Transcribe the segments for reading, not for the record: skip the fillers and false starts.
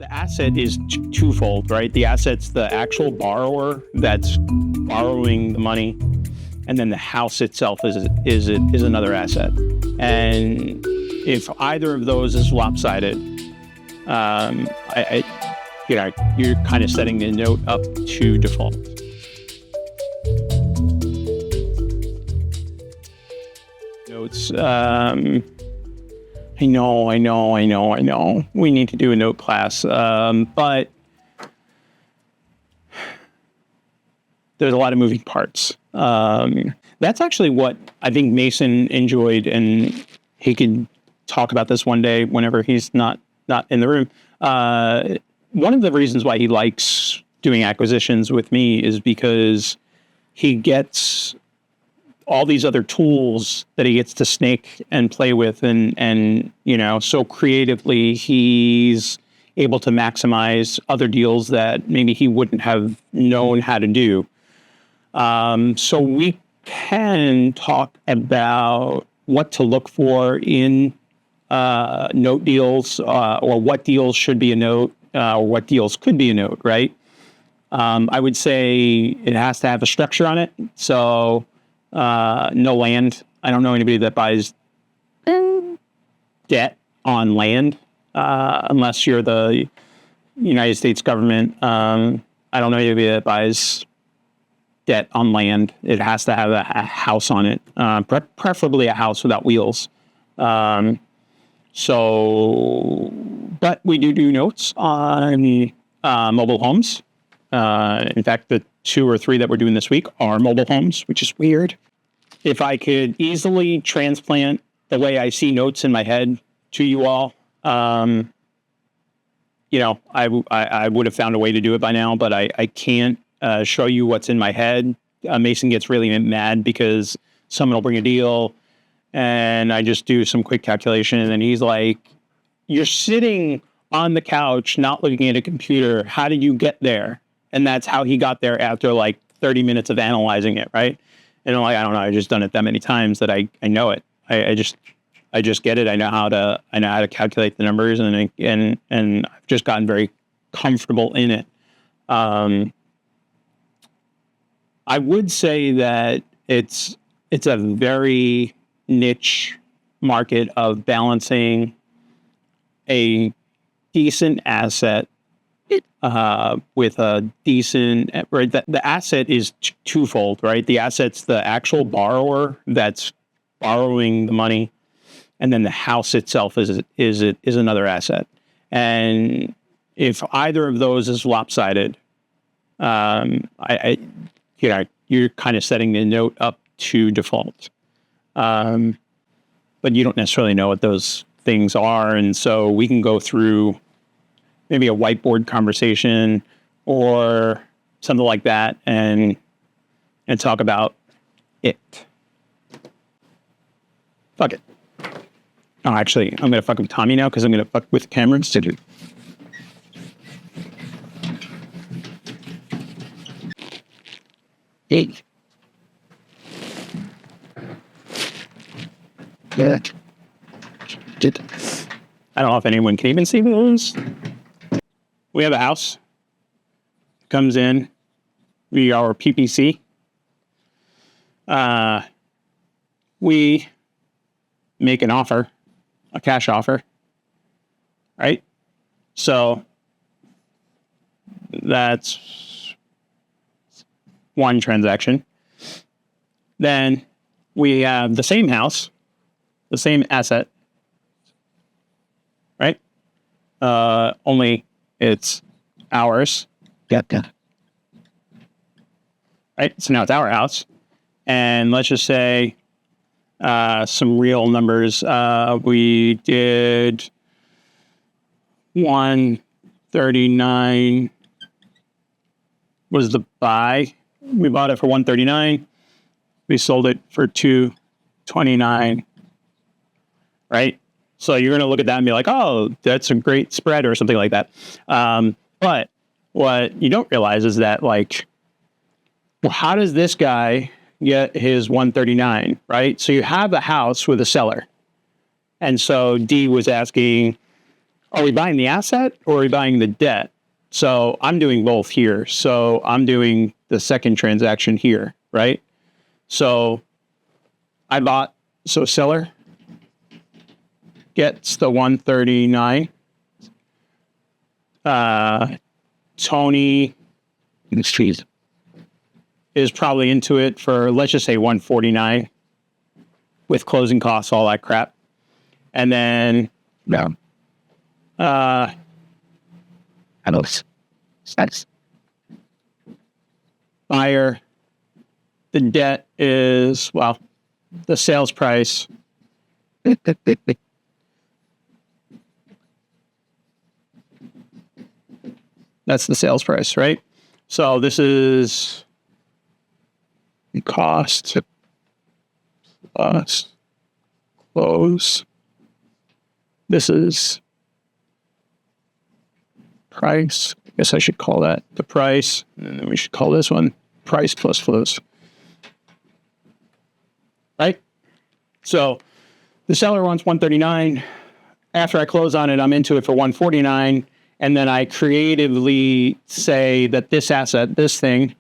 The asset is twofold, right? The asset's the actual borrower that's borrowing the money, and then the house itself is another asset. And if either of those is lopsided, you're kind of setting the note up to default. Notes. I know. We need to do a note class, but there's a lot of moving parts. That's actually what I think Mason enjoyed, and he could talk about this one day whenever he's not in the room. One of the reasons why he likes doing acquisitions with me is because he gets all these other tools that he gets to snake and play with, and so creatively he's able to maximize other deals that maybe he wouldn't have known how to do. So we can talk about what to look for in note deals, or what deals should be a note, or what deals could be a note, right? I would say it has to have a structure on it. So no land. I don't know anybody that buys debt on land, unless you're the United States government. I don't know anybody that buys debt on land. It has to have a house on it, preferably a house without wheels. But we do notes on mobile homes. In fact, the 2 or 3 that we're doing this week are mobile homes, which is weird. If I could easily transplant the way I see notes in my head to you all, I would have found a way to do it by now, but I can't show you what's in my head. Mason gets really mad because someone will bring a deal and I just do some quick calculation, and then he's like, "You're sitting on the couch, not looking at a computer. How did you get there?" And that's how he got there after like 30 minutes of analyzing it, right? And I'm like, I don't know. I've just done it that many times that I know it. I just get it. I know how to calculate the numbers, and I've just gotten very comfortable in it. I would say that it's a very niche market of balancing a decent asset with a decent, right? The asset is twofold, right? The asset's the actual borrower that's borrowing the money, and then the house itself is another asset. And if either of those is lopsided, you're kind of setting the note up to default. But you don't necessarily know what those things are, and so we can go through maybe a whiteboard conversation or something like that, and talk about it. Fuck it. Oh, actually, I'm gonna fuck with Tommy now because I'm gonna fuck with Cameron instead. Hey. Yeah. I don't know if anyone can even see those. We have a house. Comes in via our PPC. We make an offer, a cash offer, right? So that's one transaction. Then we have the same house, the same asset, right? Only it's ours. Yep. Right? So now it's our house. And let's just say some real numbers. We did 139 was the buy. We bought it for 139. We sold it for 229. Right? So you're going to look at that and be like, oh, that's a great spread or something like that. But what you don't realize is that, like, well, how does this guy get his 139, right? So you have a house with a seller. And so D was asking, are we buying the asset or are we buying the debt? So I'm doing both here. So I'm doing the second transaction here, right? So seller gets the 139. Tony is probably into it for, let's just say 149 with closing costs, all that crap. And then, I know it's buyer, the debt is, well, the sales price. That's the sales price, right? So this is cost plus close. This is price. I guess I should call that the price. And then we should call this one price plus close. Right? So the seller wants 139. After I close on it, I'm into it for 149. And then I creatively say that this asset, this thing,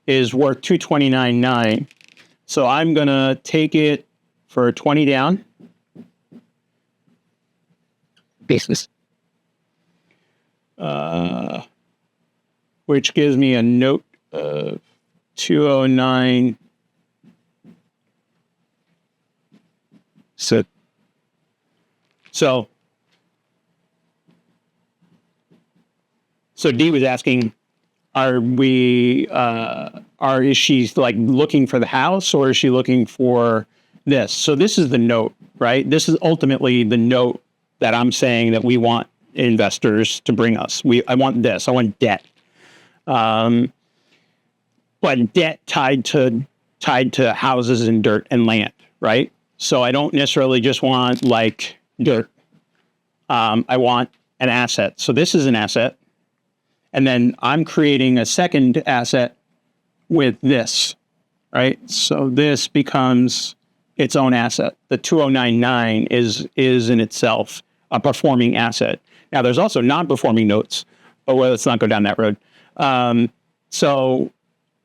is worth 229.9. So I'm going to take it for 20 down. Basis. Which gives me a note of 209. So D was asking, is she like looking for the house or is she looking for this? So this is the note, right? This is ultimately the note that I'm saying that we want investors to bring us. I want this. I want debt. But debt tied to houses and dirt and land, right? So I don't necessarily just want like dirt. I want an asset. So this is an asset. And then I'm creating a second asset with this, right? So this becomes its own asset. The 2099 is in itself a performing asset. Now, there's also non-performing notes, but let's not go down that road. So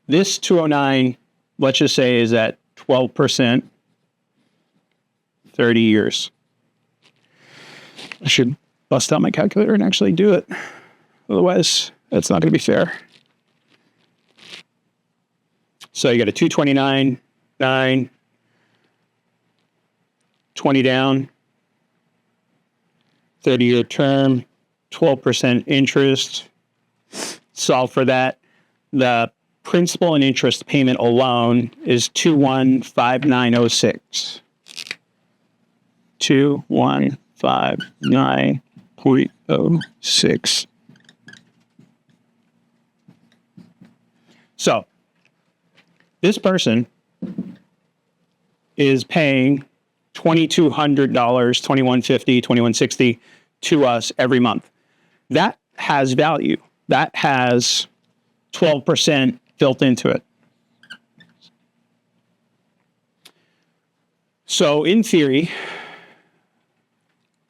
this 209, let's just say, is at 12%, 30 years. I should bust out my calculator and actually do it. Otherwise, that's not going to be fair. So you got a 229.9, 20 down, 30-year term, 12% interest. Solve for that. The principal and interest payment alone is 215906. 2159.06. So this person is paying $2,200, $2,150, $2,160 to us every month. That has value. That has 12% built into it. So in theory,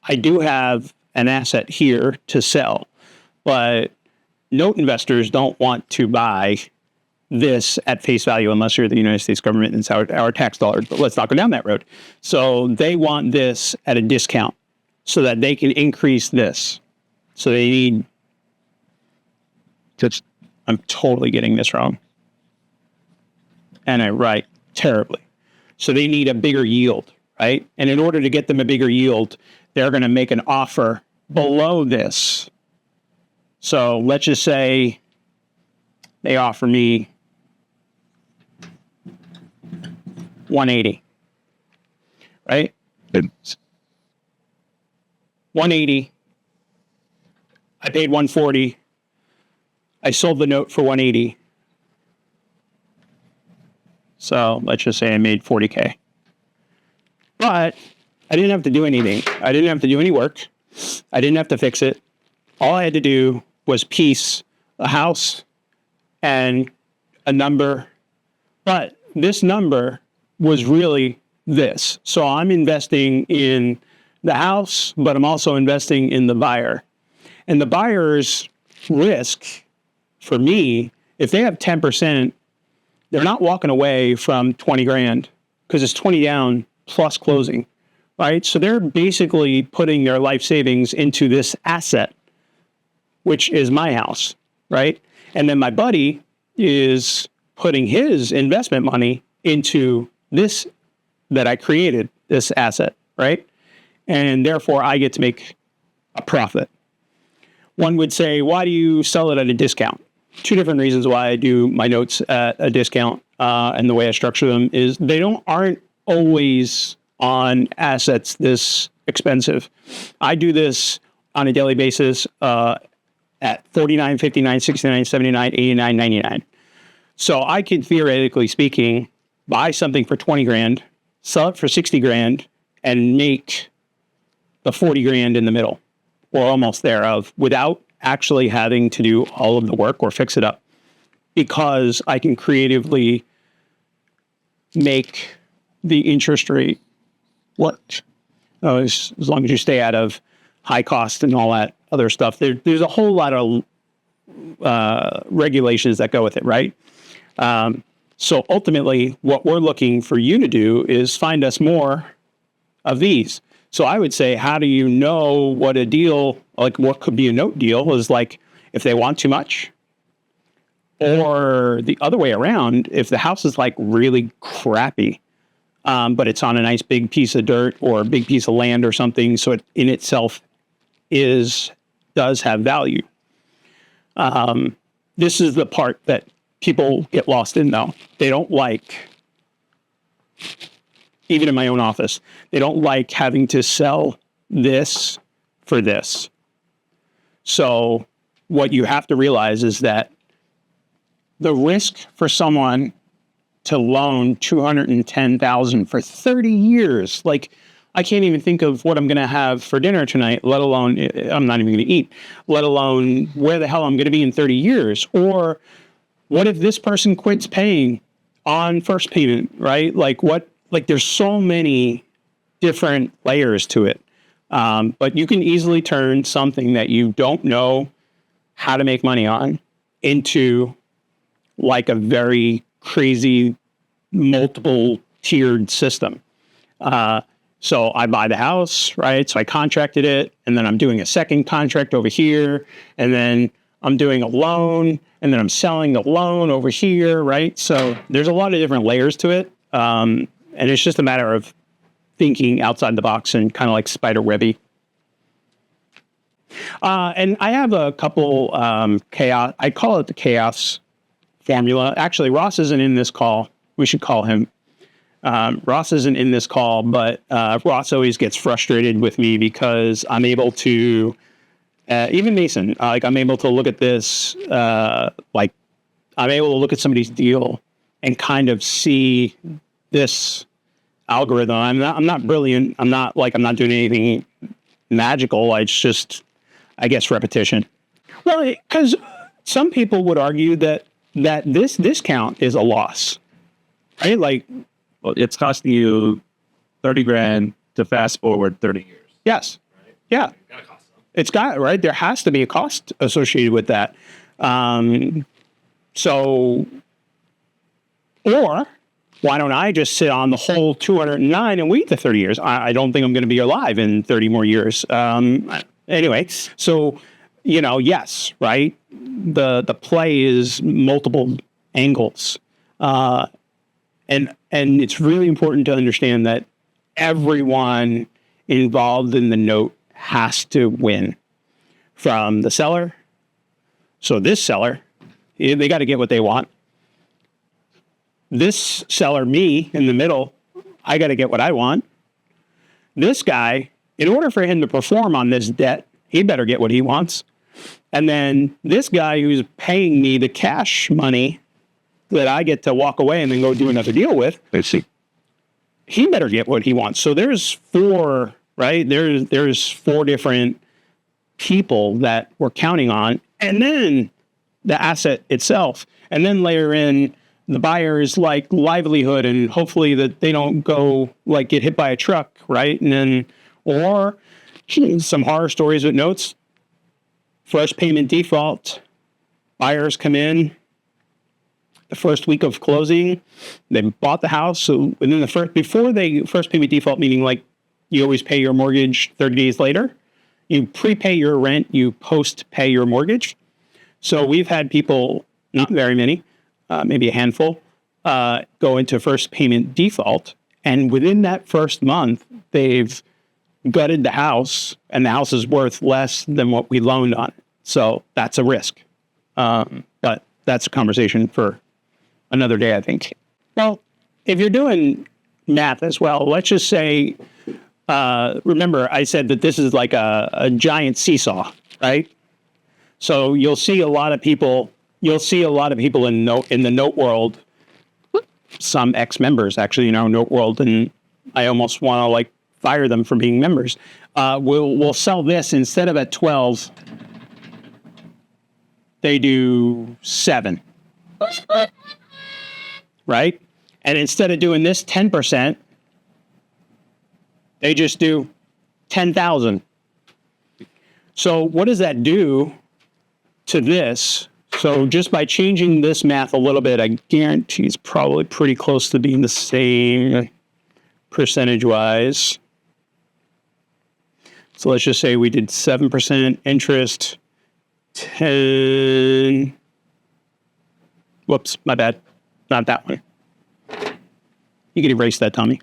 I do have an asset here to sell, but note investors don't want to buy this at face value unless you're the United States government and it's our tax dollars. But let's not go down that road. So they want this at a discount so that they can increase this. So they need... I'm totally getting this wrong. And I write terribly. So they need a bigger yield, right? And in order to get them a bigger yield, they're going to make an offer below this. So let's just say they offer me 180, right? 180. I paid 140. I sold the note for 180. So let's just say I made 40K. But I didn't have to do anything. I didn't have to do any work. I didn't have to fix it. All I had to do was piece a house and a number. But this number was really this. So I'm investing in the house, but I'm also investing in the buyer. And the buyer's risk for me, if they have 10%, they're not walking away from 20 grand because it's 20 down plus closing, right? So they're basically putting their life savings into this asset, which is my house, right? And then my buddy is putting his investment money into this that I created, this asset, right? And therefore I get to make a profit. One would say, why do you sell it at a discount? Two different reasons why I do my notes at a discount, and the way I structure them is they aren't always on assets this expensive. I do this on a daily basis at 49, 59, 69, 79, 89, 99. So I could, theoretically speaking, buy something for 20 grand, sell it for 60 grand, and make the 40 grand in the middle, or almost thereof, without actually having to do all of the work or fix it up, because I can creatively make the interest rate work. As long as you stay out of high cost and all that other stuff. There's a whole lot of regulations that go with it, right? So ultimately, what we're looking for you to do is find us more of these. So I would say, how do you know what a deal, like what could be a note deal, is like if they want too much, or the other way around, if the house is like really crappy, but it's on a nice big piece of dirt or a big piece of land or something, so it in itself does have value. This is the part that people get lost in, though. They don't like, even in my own office, they don't like having to sell this for this. So what you have to realize is that the risk for someone to loan $210,000 for 30 years, like I can't even think of what I'm going to have for dinner tonight, let alone I'm not even going to eat, let alone where the hell I'm going to be in 30 years. Or what if this person quits paying on first payment, right? Like there's so many different layers to it. But you can easily turn something that you don't know how to make money on into like a very crazy multiple tiered system. So I buy the house, right? So I contracted it, and then I'm doing a second contract over here, and then I'm doing a loan, and then I'm selling the loan over here, right? So there's a lot of different layers to it. And it's just a matter of thinking outside the box and kind of like spider webby. And I have a couple chaos, I call it the chaos formula. Actually, Ross isn't in this call. We should call him. Ross isn't in this call, but Ross always gets frustrated with me because I'm able to, even Mason, like I'm able to look at this, like I'm able to look at somebody's deal and kind of see this algorithm. I'm not brilliant. I'm not doing anything magical. It's just, I guess, repetition. Well, because some people would argue that this discount is a loss, right? Like, well, it's costing you 30 grand to fast forward 30 years. Yes. Right? Yeah. It's got, right? There has to be a cost associated with that. So, or why don't I just sit on the whole 209 and wait the 30 years? I don't think I'm going to be alive in 30 more years. Anyway, so, yes, right? The play is multiple angles. And it's really important to understand that everyone involved in the note has to win, from the seller. So this seller, they got to get what they want. This seller, me in the middle, I got to get what I want. This guy, in order for him to perform on this debt, he better get what he wants. And then this guy who's paying me the cash money that I get to walk away and then go do another deal with, he better get what he wants. So there's four, right? There's four different people that we're counting on, and then the asset itself, and then layer in the buyer's like livelihood, and hopefully that they don't go like get hit by a truck, right? And then Or some horror stories with notes. First payment default. Buyers come in the first week of closing. They bought the house. So within the first payment default, meaning like you always pay your mortgage 30 days later. You prepay your rent, you post-pay your mortgage. So we've had people, not very many, maybe a handful, go into first payment default. And within that first month, they've gutted the house, and the house is worth less than what we loaned on it. So that's a risk. But that's a conversation for another day, I think. Well, if you're doing math as well, let's just say, remember I said that this is like a giant seesaw, right? So you'll see a lot of people in the note world, some ex-members actually, note world, and I almost want to like fire them for being members. We'll sell this instead of at 12, they do 7. Right? And instead of doing this 10%, they just do 10,000. So what does that do to this? So just by changing this math a little bit, I guarantee it's probably pretty close to being the same percentage-wise. So let's just say we did 7% interest, 10. Whoops, my bad. Not that one. You can erase that, Tommy.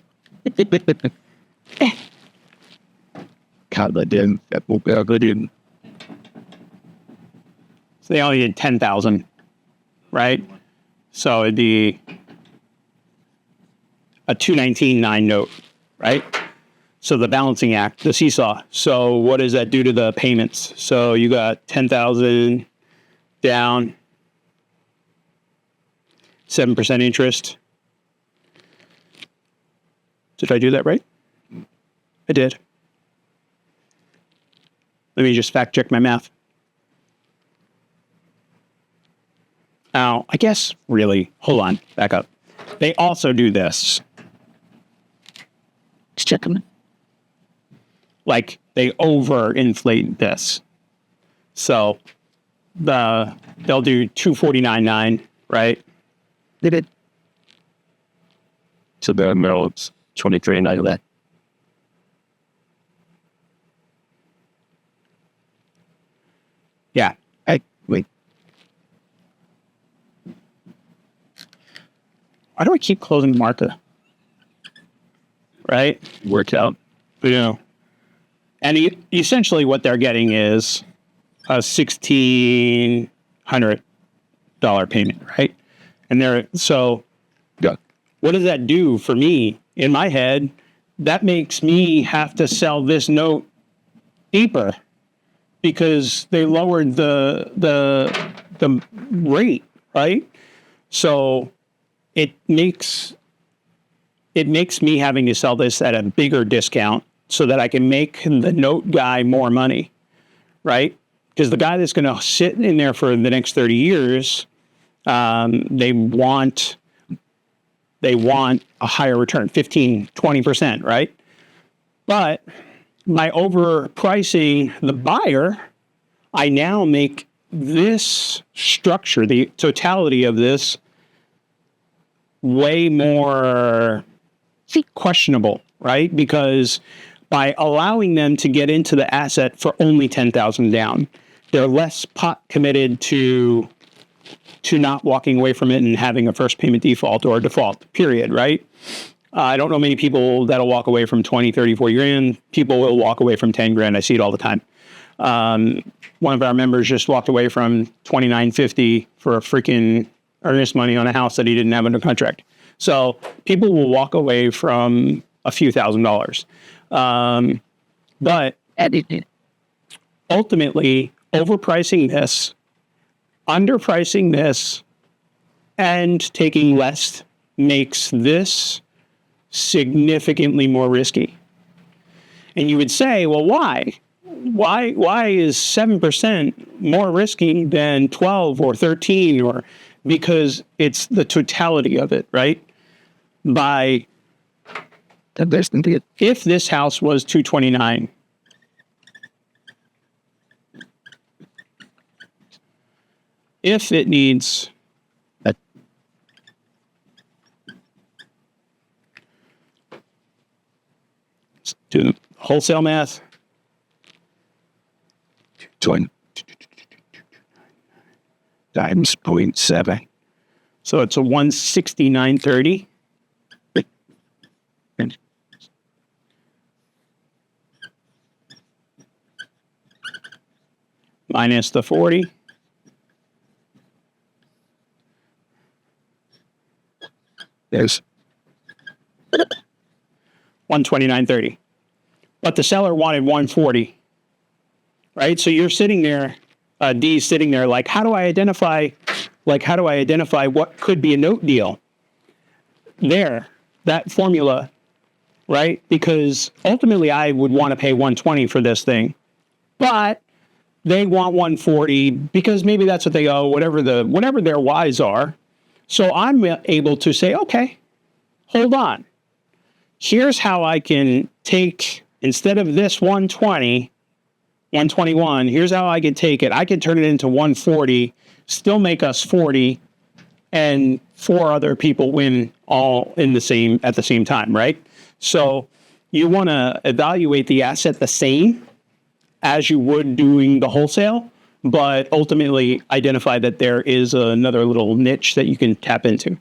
God, didn't. So they only did 10,000, right? So it'd be a 219.9 note, right? So the balancing act, the seesaw. So what does that do to the payments? So you got 10,000 down, 7% interest. Did I do that right? I did. Let me just fact check my math. Now, I guess really, hold on, back up. They also do this. Just check them. Like they overinflate this. So they'll do 249.9, right? They did. So the middle is 23.9 of that. Yeah. Hey, wait. Why do I keep closing the marker? Right? Worked out. And essentially what they're getting is a $1,600 payment, right? And so Yeah. what does that do for me? In my head, that makes me have to sell this note deeper because they lowered the rate, right? So it makes me having to sell this at a bigger discount so that I can make the note guy more money, right? Because the guy that's going to sit in there for the next 30 years, they want a higher return, 15, 20%, right? But by overpricing the buyer, I now make this structure, the totality of this, way more questionable, right? Because by allowing them to get into the asset for only 10,000 down, they're less pot committed to not walking away from it and having a first payment default or a default, period, right? I don't know many people that'll walk away from 20, 30, 40 grand. People will walk away from 10 grand. I see it all the time. One of our members just walked away from $2,950 for a freaking earnest money on a house that he didn't have under contract. So people will walk away from a few $1,000s. But ultimately, overpricing this, underpricing this, and taking less makes this significantly more risky. And you would say, well, why? Why is 7% more risky than 12 or 13? Or because it's the totality of it, right? By If this house was 229, if it needs do wholesale math, 20 times 0.7. so it's a 169.30. Minus the 40. There's 129.30. But the seller wanted 140. Right? So you're sitting there, D's sitting there like, how do I identify what could be a note deal? There, that formula, right? Because ultimately I would want to pay 120 for this thing. But they want 140 because maybe that's what they owe, whatever their whys are. So I'm able to say, okay, hold on. Here's how I can take, instead of this 120, 121, here's how I can take it. I can turn it into 140, still make us 40, and 4 other people win all at the same time, right? So you want to evaluate the asset the same as you would doing the wholesale, but ultimately identify that there is another little niche that you can tap into.